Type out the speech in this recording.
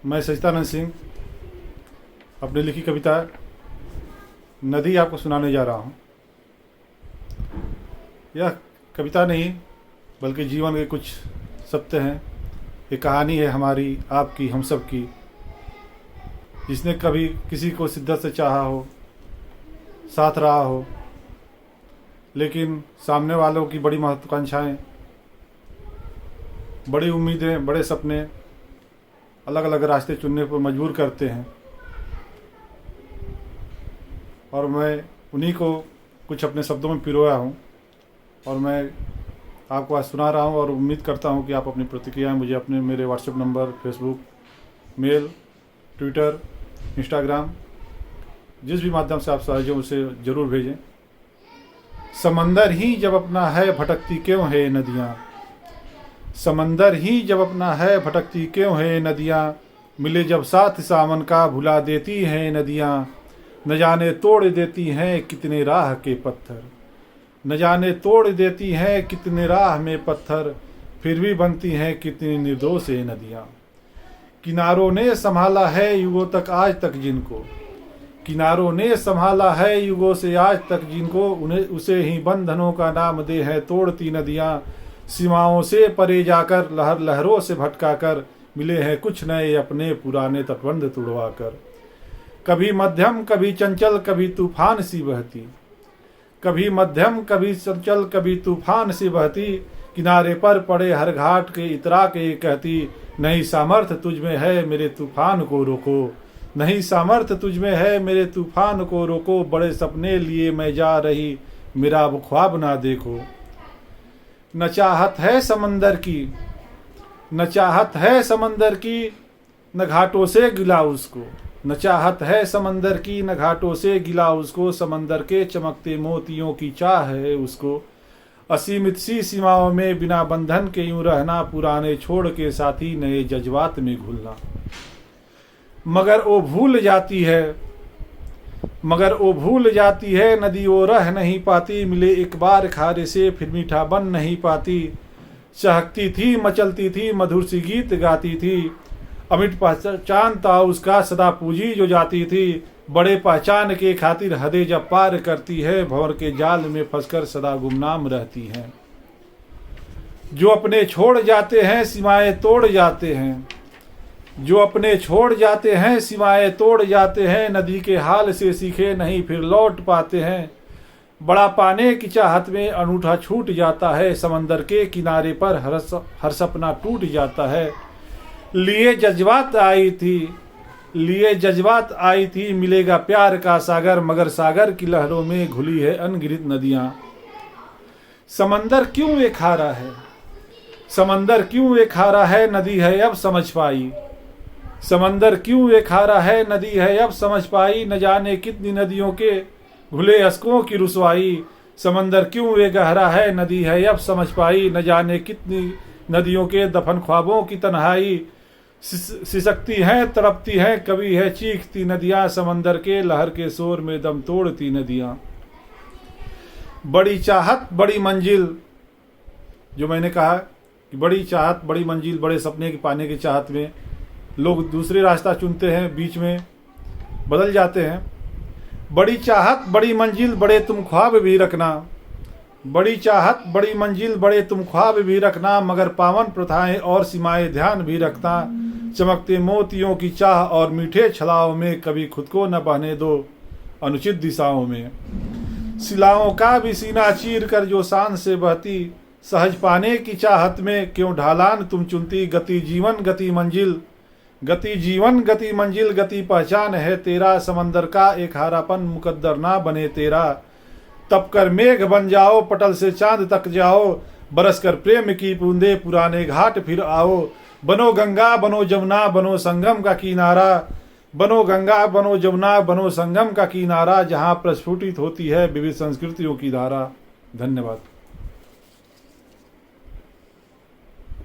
मैं सचिदानंद सिंह अपनी लिखी कविता नदी आपको सुनाने जा रहा हूँ। यह कविता नहीं बल्कि जीवन के कुछ सत्य हैं। ये कहानी है हमारी, आपकी, हम सब की। जिसने कभी किसी को शिद्दत से चाहा हो, साथ रहा हो, लेकिन सामने वालों की बड़ी महत्वाकांक्षाएं, बड़ी उम्मीदें, बड़े सपने अलग अलग रास्ते चुनने पर मजबूर करते हैं। और मैं उन्हीं को कुछ अपने शब्दों में पिरोया हूँ और मैं आपको आज सुना रहा हूँ और उम्मीद करता हूँ कि आप अपनी प्रतिक्रियाएं मुझे अपने मेरे WhatsApp number, Facebook, mail, Twitter, Instagram, जिस भी माध्यम से आप सहज हो उसे ज़रूर भेजें। समंदर ही जब अपना है भटकती क्यों है नदियाँ, समंदर ही जब अपना है भटकती क्यों है नदियाँ, मिले जब साथ सावन का भुला देती हैं नदियाँ। न जाने तोड़ देती हैं कितने राह के पत्थर, न जाने तोड़ देती हैं कितने राह में पत्थर, फिर भी बनती हैं कितनी निर्दोष है नदियाँ। किनारों ने संभाला है युगों तक आज तक जिनको, किनारों ने संभाला है युगों से आज तक जिनको, उन्हें उसे ही बंधनों का नाम दे है तोड़ती नदियाँ। सीमाओं से परे जाकर लहर लहरों से भटका कर, मिले हैं कुछ नए अपने पुराने तटबंध तुड़वा कर। कभी मध्यम कभी चंचल कभी तूफान सी बहती, कभी मध्यम कभी चंचल कभी तूफान सी बहती, किनारे पर पड़े हर घाट के इतरा के कहती, नहीं सामर्थ्य तुझ में है मेरे तूफान को रोको, नहीं सामर्थ्य तुझ में है मेरे तूफान को रोको। बड़े सपने लिए मैं जा रही मेरा वो ख्वाब ना देखो। न चाहत है समंदर की, न चाहत है समंदर की, न घाटों से गिला उसको, न चाहत है समंदर की, न घाटों से गिला उसको। समंदर के चमकते मोतियों की चाह है उसको, असीमित सी सीमाओं में बिना बंधन के यूं रहना, पुराने छोड़ के साथी नए जज्बात में घुलना। मगर वो भूल जाती है, मगर वो भूल जाती है नदी वो रह नहीं पाती, मिले एक बार खारे से फिर मीठा बन नहीं पाती। चहकती थी मचलती थी मधुर सी गीत गाती थी, अमिट पहचान था उसका सदा पूजी जो जाती थी। बड़े पहचान के खातिर हदे जब पार करती है, भंवर के जाल में फंसकर सदा गुमनाम रहती है। जो अपने छोड़ जाते हैं सीमाएं तोड़ जाते हैं, जो अपने छोड़ जाते हैं सीमाएं तोड़ जाते हैं, नदी के हाल से सीखे नहीं फिर लौट पाते हैं। बड़ा पाने की चाहत में अनूठा छूट जाता है, समंदर के किनारे पर हर सपना टूट जाता है। लिए जज्बात आई थी, लिए जज्बात आई थी, मिलेगा प्यार का सागर, मगर सागर की लहरों में घुली है अनगिनत नदियां। समंदर क्यों एक खारा है, समंदर क्यों एक खारा है, नदी है अब समझ पाई। समंदर क्यों एक खारा है, नदी है अब समझ पाई। न जाने कितनी नदियों के घुले अश्कों की रुसवाई, समंदर क्यों एक गहरा है, नदी है अब समझ पाई। न जाने कितनी नदियों के दफन ख्वाबों की तन्हाई, सिसकती हैं तड़पती हैं कभी है चीखती नदियां। समंदर के लहर के शोर में दम तोड़ती नदियां। बड़ी चाहत बड़ी मंजिल, जो मैंने कहा कि बड़ी चाहत बड़ी मंजिल, बड़े सपने की पाने की चाहत में लोग दूसरे रास्ता चुनते हैं, बीच में बदल जाते हैं। बड़ी चाहत बड़ी मंजिल बड़े तुम ख्वाब भी रखना, बड़ी चाहत बड़ी मंजिल बड़े तुम ख्वाब भी रखना, मगर पावन प्रथाएं और सीमाएं ध्यान भी रखना। चमकते मोतियों की चाह और मीठे छलाओं में कभी खुद को न बहने दो अनुचित दिशाओं में। शिलाओं का भी सीना चीर कर जो शान से बहती, सहज पाने की चाहत में क्यों ढालान तुम चुनती। गति जीवन गति मंजिल, गति जीवन गति मंजिल, गति पहचान है तेरा। समंदर का एक हारापन मुकद्दर ना बने तेरा। तप कर मेघ बन जाओ, पटल से चांद तक जाओ, बरस कर प्रेम की बूंदे पुराने घाट फिर आओ। बनो गंगा बनो जमुना बनो संगम का किनारा, बनो गंगा बनो जमुना बनो संगम का किनारा, जहाँ प्रस्फुटित होती है विविध संस्कृतियों की धारा। धन्यवाद।